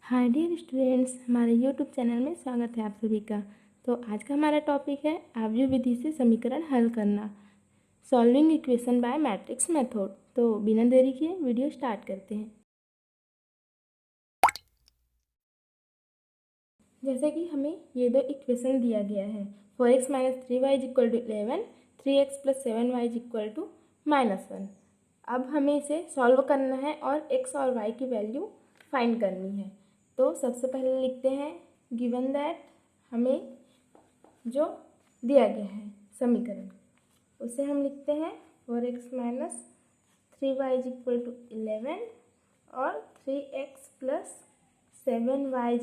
Hi dear students, हमारे YouTube channel में स्वागत है आप सभी का। तो आज का हमारा टॉपिक है आव्यूह विधि से समीकरण हल करना, solving equation by matrix method. तो बिना देरी किए वीडियो स्टार्ट करते हैं। जैसे कि हमें ये दो इक्वेशन दिया गया है, 4x - 3y = 11, 3x + 7y = -1। अब हमें इसे सॉल्व करना है और x और y की वैल्यू फाइंड करनी है। तो सबसे पहले लिखते हैं गिवन दैट, हमें जो दिया गया है समीकरण उसे हम लिखते हैं 4x - 3y = 11 और 3x + 7y =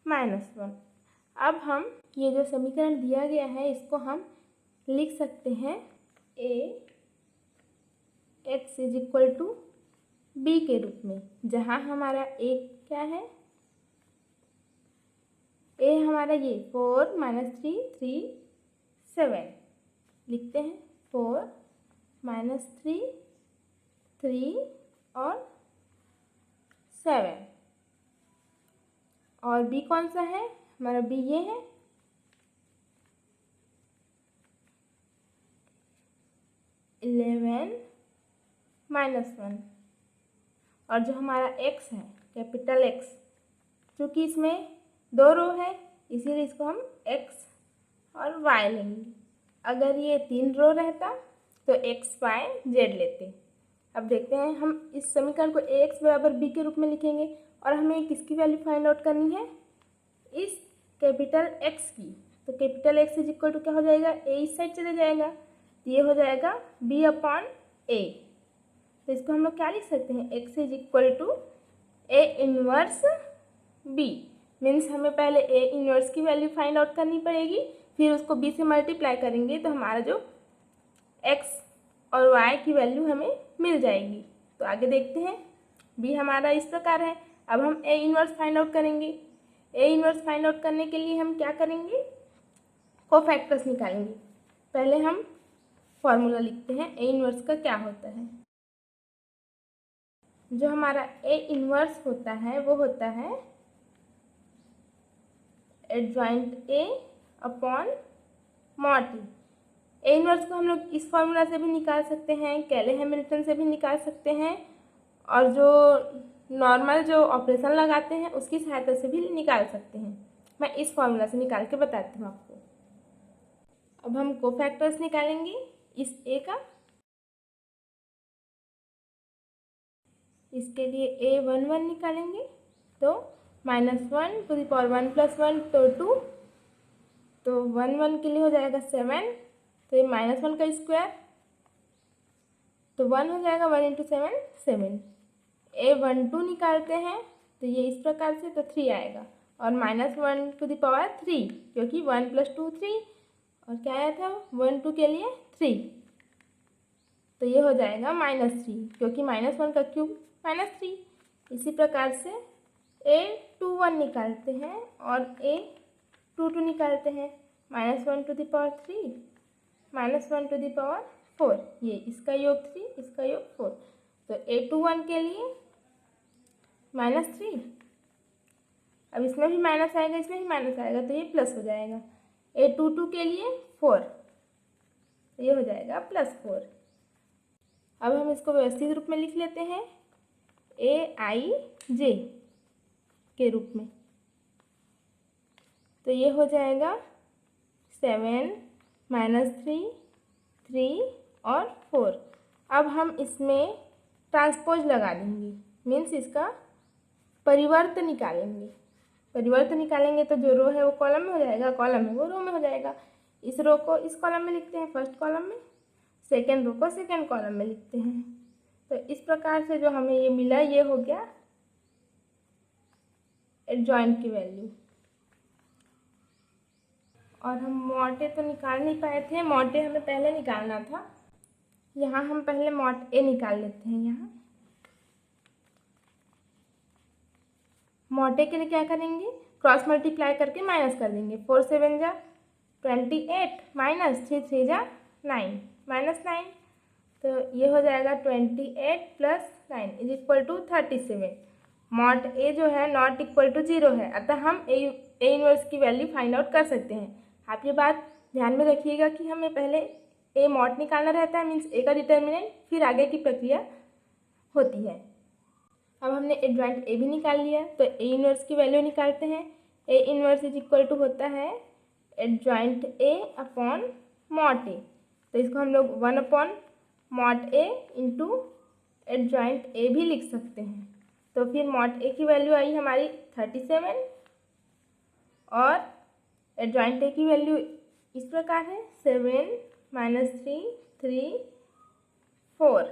-1। अब हम ये जो समीकरण दिया गया है इसको हम लिख सकते हैं ax = b के रूप में, जहाँ हमारा a क्या है, a हमारा ये 4 - 3 3 7 लिखते हैं, 4 - 3 3 और 7। और b कौन सा है, हमारा b ये है, -11 और जो हमारा x है कैपिटल X, क्योंकि इसमें दो रो है इसीलिए इसको हम x और y लेंगे। अगर ये 3 रो रहता तो x y z लेते। अब देखते हैं, हम इस समीकरण को ax = b के रूप में लिखेंगे और हमें किसकी वैल्यू फाइंड आउट करनी है, इस कैपिटल X की। तो कैपिटल X = क्या हो जाएगा, a इस साइड चले जाएगा तो ये हो जाएगा b/a। तो इसको हम लोग क्या लिख सकते हैं, x = a inverse b। Means हमें पहले a इनवर्स की वैल्यू फाइंड आउट करनी पड़ेगी, फिर उसको b से मल्टीप्लाई करेंगे तो हमारा जो x और y की वैल्यू हमें मिल जाएगी। तो आगे देखते हैं, b हमारा इस प्रकार है। अब हम a इनवर्स फाइंड आउट करेंगे। a इनवर्स फाइंड आउट करने के लिए हम क्या करेंगे, कोफैक्टर्स निकालेंगे। पहले हम फॉर्मूला लिखते हैं a इनवर्स का क्या होता है। जो हमारा a इनवर्स होता है वो होता है adjoint a upon mod t। A inverse को हम लोग इस फॉर्मूला से भी निकाल सकते हैं, कैले हैमिल्टन से भी निकाल सकते हैं, और जो नॉर्मल जो ऑपरेशन लगाते हैं उसकी सहायता से भी निकाल सकते हैं। मैं इस फॉर्मूला से निकाल के बताती हूँ आपको। अब हम कोफैक्टर्स निकालेंगे इस a का। इसके लिए a11 निकालेंगे तो -1 + 1 तो 2, तो 1 के लिए हो जाएगा 7, तो ये -1 का स्क्वायर तो 1 हो जाएगा, 1 × 7 7। a12 निकालते हैं तो ये इस प्रकार से, तो 3 आएगा, और -1⁵ क्योंकि 1 + 2 3, और क्या आया था 1 2 के लिए 3, तो ये हो जाएगा -3 क्योंकि -1 का क्यूब -3। इसी प्रकार से a21 निकालते हैं और a22 निकालते हैं, -1⁵ -1⁴, ये इसका योग 3 इसका योग 4। तो a21 के लिए -3, अब इसमें भी माइनस आएगा इसमें भी माइनस आएगा तो ये प्लस हो जाएगा। a22 के लिए 4, तो ये हो जाएगा +4। अब हम इसको व्यवस्थित रूप में लिख लेते हैं aij के रूप में, तो ये हो जाएगा 7 -3 3 और 4। अब हम इसमें ट्रांसपोज लगा देंगे, मीन्स इसका परिवर्त निकालेंगे। परिवर्त निकालेंगे तो जो रो है वो कॉलम में हो जाएगा, कॉलम है वो रो में हो जाएगा। इस रो को इस कॉलम में लिखते हैं फर्स्ट कॉलम में, सेकेंड रो को सेकेंड कॉलम में लिखते हैं। तो इस प्रकार से जो हमें ये मिला ये हो गया एडजॉइंट की वैल्यू। और हम मॉड तो निकाल नहीं पाए थे, मॉड हमें पहले निकालना था। यहाँ हम पहले मॉड ए निकाल लेते हैं। यहाँ मॉड के लिए क्या करेंगे, क्रॉस मल्टीप्लाई करके माइनस कर देंगे। 4 7 जा 28 -3 3 जा 9 -9, तो ये हो जाएगा 28 + 9 = 37। मॉड ए जो है नॉट इक्वल टू 0 है, अतः हम ए इनवर्स की वैल्यू फाइंड आउट कर सकते हैं। आप ये बात ध्यान में रखिएगा कि हमें पहले ए मॉड निकालना रहता है, मीन्स ए का डिटर्मिनेंट, फिर आगे की प्रक्रिया होती है। अब हमने एडजॉइंट ए भी निकाल लिया, तो ए इनवर्स की वैल्यू निकालते हैं। A inverse is equal to होता है adjoint A upon mod A, तो इसको हम लोग 1 upon mod A into adjoint A भी लिख सकते हैं। तो फिर मॉड ए की वैल्यू आई हमारी 37 और एडजॉइंट ए की वैल्यू इस प्रकार है 7 माइनस 3 3 4।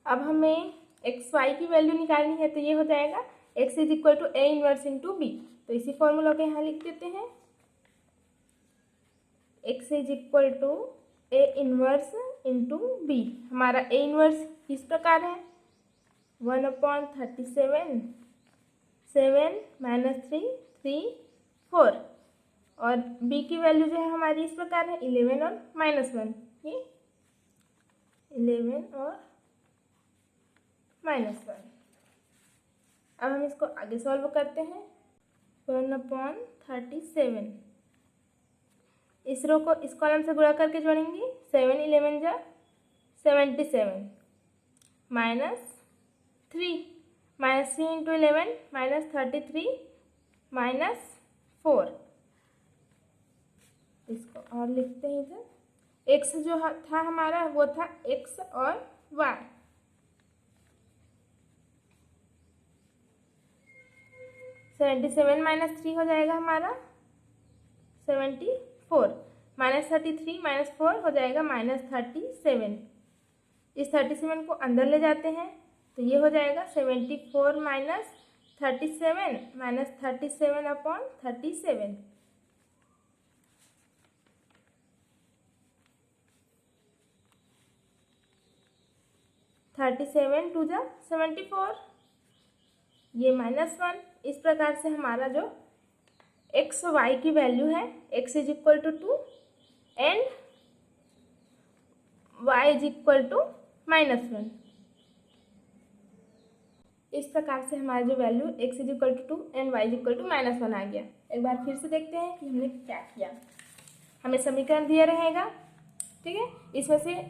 अब हमें एक्स वाई की वैल्यू निकालनी है, तो ये हो जाएगा X is equal to A inverse into B. तो इसी फॉर्मूला को यहाँ लिख देते हैं, X is equal to A inverse into B. हमारा ए इनवर्स इस प्रकार है 1/37 7 माइनस 3 3 4, और बी की वैल्यू जो है हमारी इस प्रकार है 11 और -1, ये 11 और -1। अब हम इसको आगे सॉल्व करते हैं। 1/37 इस रो को इस कॉलम से गुणा करके जोड़ेंगे, 7 11 जा 77 -3 इंटू 11 -33 -4। इसको और लिखते हैं इधर। एक्स जो था हमारा वो था एक्स और वाई, 77 -3 हो जाएगा हमारा 74, -33 -4 हो जाएगा -37। इस 37 को अंदर ले जाते हैं, तो ये हो जाएगा 74 -37 -37 अपॉन 37। 37 2 जा 74, ये -1। इस प्रकार से हमारा जो एक्स वाई की वैल्यू है, X is equal to 2 and Y is equal to -1। इस प्रकार से हमारा जो value X is equal to 2 and Y is equal to -1 आ गया। एक बार फिर से देखते हैं कि हमने क्या किया। हमें समीकरण दिया रहेगा, ठीक है।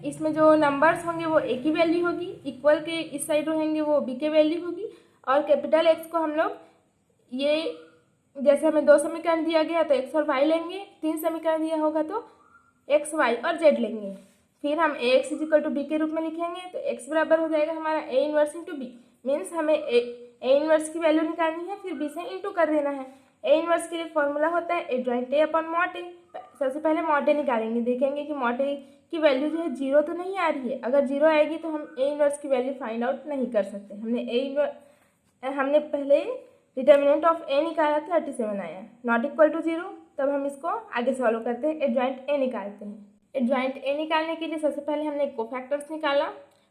इसमें जो नंबर्स होंगे वो ए की वैल्यू होगी, इक्वल के इस साइड रहेंगे वो बी के वैल्यू होगी, और कैपिटल एक्स को हम लोग ये जैसे हमें 2 समीकरण दिया गया तो एक्स और वाई लेंगे, 3 समीकरण दिया होगा तो एक्स वाई और जेड लेंगे। फिर हम A X is equal to B के रूप में लिखेंगे, तो एक्स बराबर हो जाएगा हमारा A inverse into B. Means हमें ए इनवर्स की वैल्यू निकालनी है, फिर बी से इंटू कर देना है। ए इनवर्स के लिए फॉर्मूला होता है एडजॉइंट ए अपॉन मॉड ए। सबसे पहले मॉड ए निकालेंगे, देखेंगे कि मॉड ए की वैल्यू जो है 0 तो नहीं आ रही है। अगर 0 आएगी तो हम ए इनवर्स की वैल्यू फाइंड आउट नहीं कर सकते। हमने पहले डिटर्मिनेंट ऑफ ए निकाला, 37 आया, नॉट इक्वल टू 0। तब हम इसको आगे सॉल्व करते हैं, एडजॉइंट ए निकालते हैं। एडजॉइंट ए निकालने के लिए सबसे पहले हमने कोफैक्टर्स निकाला,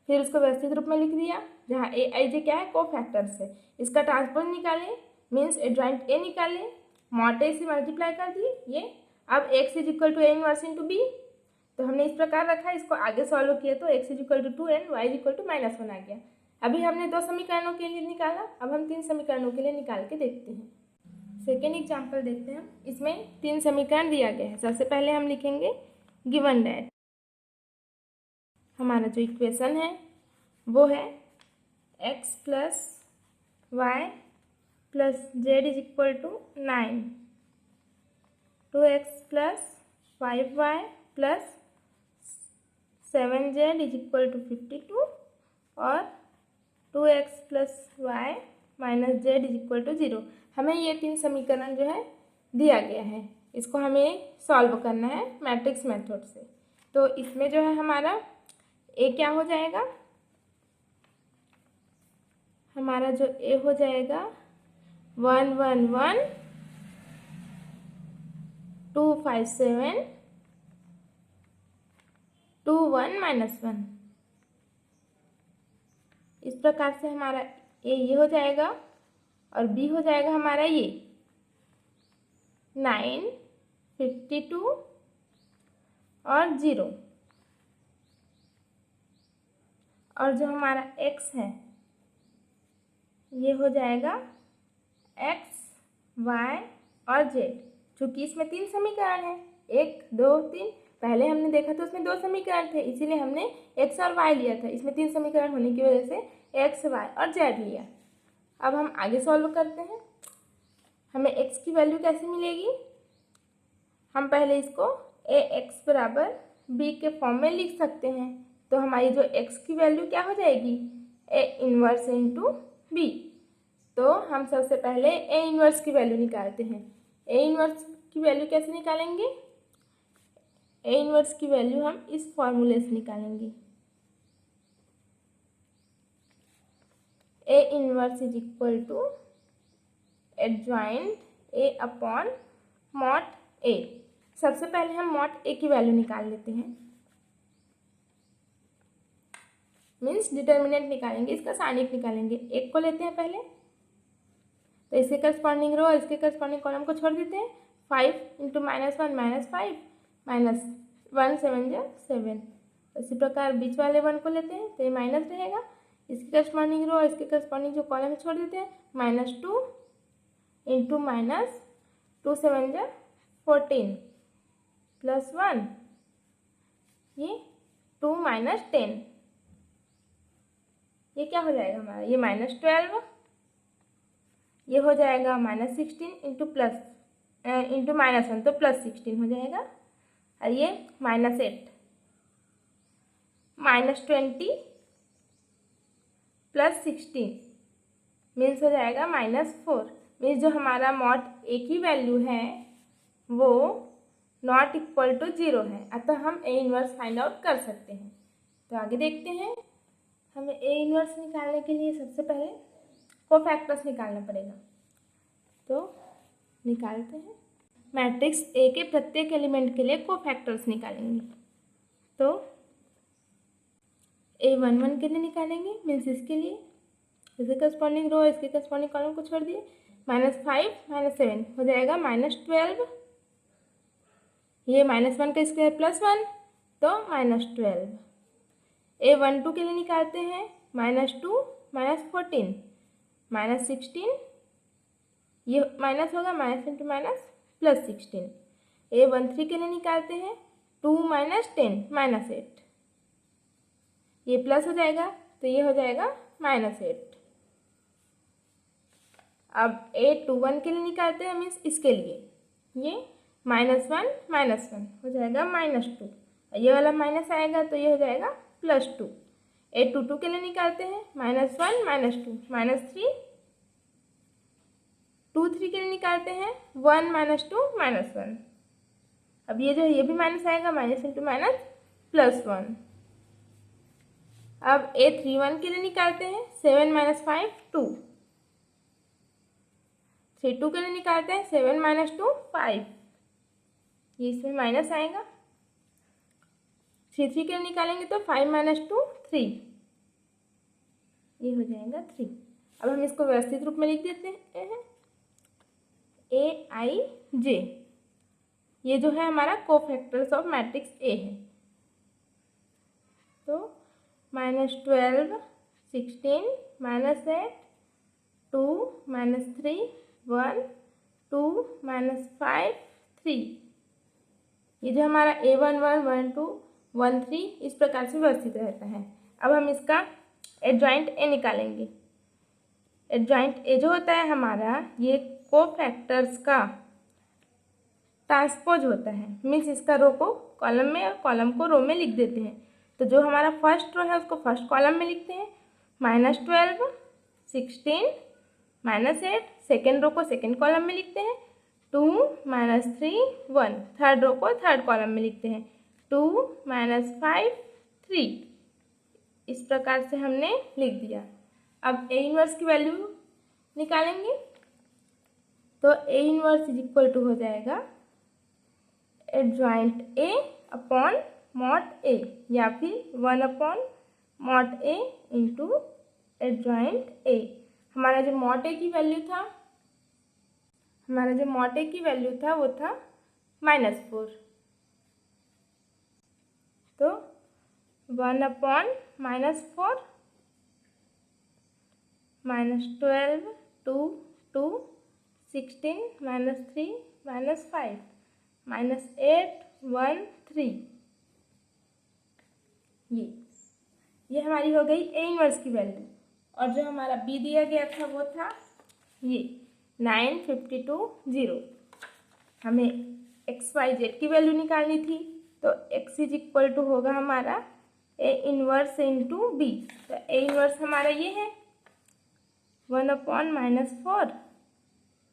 फिर उसको व्यवस्थित रूप में लिख दिया, जहाँ ए आई जे क्या है कोफैक्टर्स है। इसका ट्रांसपोज निकालें, मीन्स एडजॉइंट ए निकालें, मॉड ए से मल्टीप्लाई कर दिए ये। अब X is equal to A inverse into B, तो हमने इस प्रकार रखा, इसको आगे सॉल्व किया तो X is equal to 2 and Y is equal to -1 आ गया। अभी हमने 2 समीकरणों के लिए निकाला, अब हम 3 समीकरणों के लिए निकाल के देखते हैं। सेकेंड एग्जाम्पल देखते हैं हम। इसमें 3 समीकरण दिया गया है। सबसे पहले हम लिखेंगे गिवन दैट हमारा जो इक्वेशन है वो है X plus Y plus Z is equal to 9, 2x plus 5y plus 7z is equal to 52 और 2x plus Y minus Z is equal to 0। हमें ये 3 समीकरण जो है दिया गया है, इसको हमें सॉल्व करना है मैट्रिक्स मेथड से। तो इसमें जो है हमारा ए क्या हो जाएगा, हमारा जो ए हो जाएगा 1 1 1 2 5 7 2 1 -1। इस प्रकार से हमारा ए ये हो जाएगा और बी हो जाएगा हमारा ये 9 52 और 0, और जो हमारा x है ये हो जाएगा x, y और z। चूँकि इसमें 3 समीकरण है, 1 2 3। पहले हमने देखा तो उसमें 2 समीकरण थे, इसीलिए हमने x और y लिया था। इसमें 3 समीकरण होने की वजह से x, y और z लिया। अब हम आगे सॉल्व करते हैं। हमें x की वैल्यू कैसे मिलेगी? हम पहले इसको ax बराबर b के फॉर्म में लिख सकते हैं। तो हमारी जो x की वैल्यू क्या हो जाएगी? a inverse into b। तो हम सबसे पहले a इन्वर्स की वैल्यू निकालते हैं। a इन्वर्स की वैल्यू कैसे निकालेंगे? a इन्वर्स की वैल्यू हम इस फॉर्मूले से निकालेंगे। a inverse is equal to adjoint a upon mod a। सबसे पहले हम मॉड a की वैल्यू निकाल लेते हैं, मीन्स डिटर्मिनेंट निकालेंगे, इसका सारणिक निकालेंगे। एक को लेते हैं पहले, तो इसके करस्पॉन्डिंग रो और इसके करस्पॉन्डिंग कॉलम को छोड़ देते हैं। 5 इंटू -1 -5 -1 7 जा 7। इसी प्रकार बीच वाले 1 को लेते हैं, तो ये माइनस रहेगा। इसके करस्पॉन्डिंग रो और इसके करस्पॉन्डिंग जो कॉलम है छोड़ देते हैं। -2 इंटू -2 7 जा 14 +1, ये 2 - 10, ये क्या हो जाएगा हमारा? ये -12, ये हो जाएगा -16 इंटू -1 तो +16 हो जाएगा। और ये -8 -20 +16 मीन्स हो जाएगा -4। मीन्स जो हमारा मॉड a की वैल्यू है वो नॉट इक्वल टू 0 है। अतः हम a इन्वर्स फाइंड आउट कर सकते हैं। तो आगे देखते हैं। हमें a इन्वर्स निकालने के लिए सबसे पहले कोफैक्टर्स निकालना पड़ेगा। तो निकालते हैं। मैट्रिक्स A के प्रत्येक एलिमेंट के लिए कोफैक्टर्स निकालेंगे। तो A11 के लिए निकालेंगे, मीन्स इसके लिए इसके करस्पॉन्डिंग रो इसके करस्पॉन्डिंग कॉलम को छोड़ दिए। -5 -7 हो जाएगा -12, ये -1 का स्क्वायर +1 तो -12। A12 के लिए निकालते हैं। -2 -14 -16, ये माइनस होगा, माइनस इंटू माइनस +16। A13 के लिए निकालते हैं। 2 - 10 -8, ये प्लस हो जाएगा तो ये हो जाएगा -8। अब A21 के लिए निकालते हैं, मीन्स इसके लिए ये -1 -1 हो जाएगा -2, ये वाला माइनस आएगा तो ये हो जाएगा +2। A22 के लिए निकालते हैं। -1 -2 -3, 2 3 के लिए निकालते हैं। 1 -2 -1, अब ये जो है ये भी माइनस आएगा, माइनस इंटू माइनस +1। अब A31 के लिए निकालते हैं। 7 - 5 2, 32 के लिए निकालते हैं। 7 - 2 5, ये इसमें माइनस आएगा। 33 के लिए निकालेंगे तो 5 - 2 3, ये हो जाएगा 3। अब हम इसको व्यवस्थित रूप में लिख देते हैं। AIJ, ये जो है हमारा कोफैक्टर्स ऑफ मैट्रिक्स A है। तो -12 16 -8 2 -3 1 2 -5 3, ये जो हमारा A11 12 13 इस प्रकार से व्यवस्थित रहता है। अब हम इसका एडजॉइंट A निकालेंगे। एडजॉइंट A जो होता है हमारा, ये कोफैक्टर्स का ट्रांसपोज होता है, मीन्स इसका रो को कॉलम में और कॉलम को रो में लिख देते हैं। तो जो हमारा फर्स्ट रो है उसको फर्स्ट कॉलम में लिखते हैं। -12 16 -8, सेकेंड रो को सेकेंड कॉलम में लिखते हैं। 2 -3 1, थर्ड रो को थर्ड कॉलम में लिखते हैं। 2 -5 3, इस प्रकार से हमने लिख दिया। अब A इन्वर्स की वैल्यू निकालेंगे। तो A inverse is equal to हो जाएगा adjoint A upon mod A, या फिर 1 upon mod A into adjoint A। हमारा जो मॉड A की वैल्यू था, वो था -4। तो 1 अपॉन -4 -12 2 2 16 -3 -5 -8 1 3। ये हमारी हो गई ए इनवर्स की वैल्यू। और जो हमारा बी दिया गया था वो था ये 9 52 0। हमें एक्स वाई जेड की वैल्यू निकालनी थी, तो एक्स इज इक्वल टू होगा हमारा ए इनवर्स इंटू बी। तो ए इनवर्स हमारा ये है 1/-4,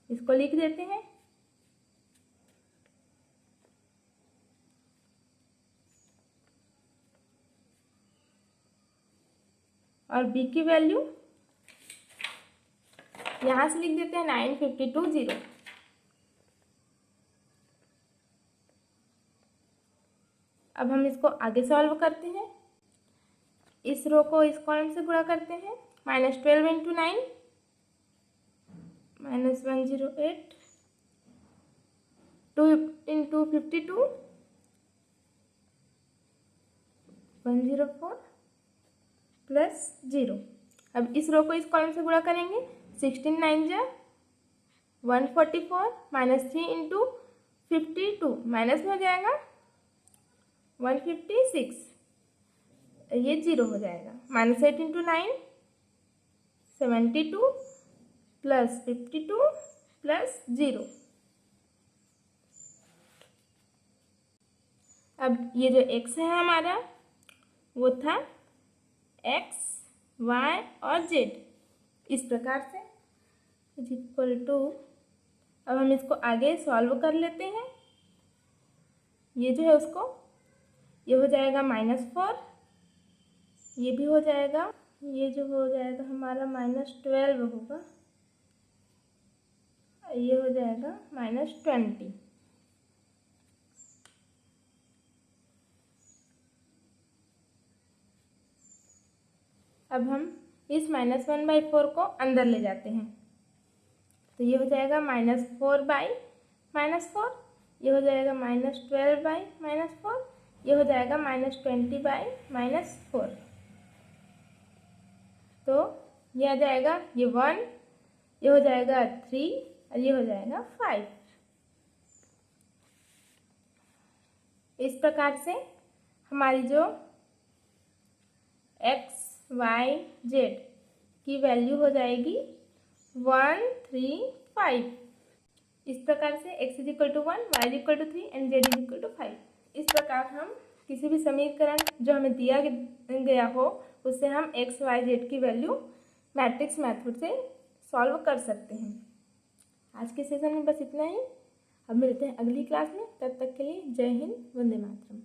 इसको लिख देते हैं। और बी की वैल्यू यहाँ से लिख देते हैं 9 52 0। अब हम इसको आगे सॉल्व करते हैं। इस रो को इस कॉलम से गुणा करते हैं। -12 × 9 -108 2 × 52 104 +0। अब इस रो को इस कॉलम से गुणा करेंगे। 16 9 जा 144 -3 × 52 माइनस में हो जाएगा 156, ये 0 हो जाएगा। -8 × 9 72 +52 +0। अब ये जो x है हमारा वो था x, y और z। इस प्रकार से इज इक्वल टू, अब हम इसको आगे सॉल्व कर लेते हैं। ये जो है उसको, ये हो जाएगा -4, ये भी हो जाएगा, ये जो हो जाएगा हमारा -12 होगा, ये हो जाएगा -20। अब हम इस -1/4 को अंदर ले जाते हैं, तो ये हो जाएगा -4/-4, ये हो जाएगा -12/-4, ये हो जाएगा -20/-4। तो ये आ जाएगा, ये 1, ये हो जाएगा 3 और ये हो जाएगा 5। इस प्रकार से हमारी जो x y z की वैल्यू हो जाएगी 1 3 5। इस प्रकार से x = 1, y = 3 एंड z = 5। इस प्रकार हम किसी भी समीकरण जो हमें दिया गया हो उससे हम x y z की वैल्यू मैट्रिक्स मेथड से सॉल्व कर सकते हैं। आज के सेशन में बस इतना ही। अब मिलते हैं अगली क्लास में, तब तक के लिए जय हिंद, वंदे मातरम।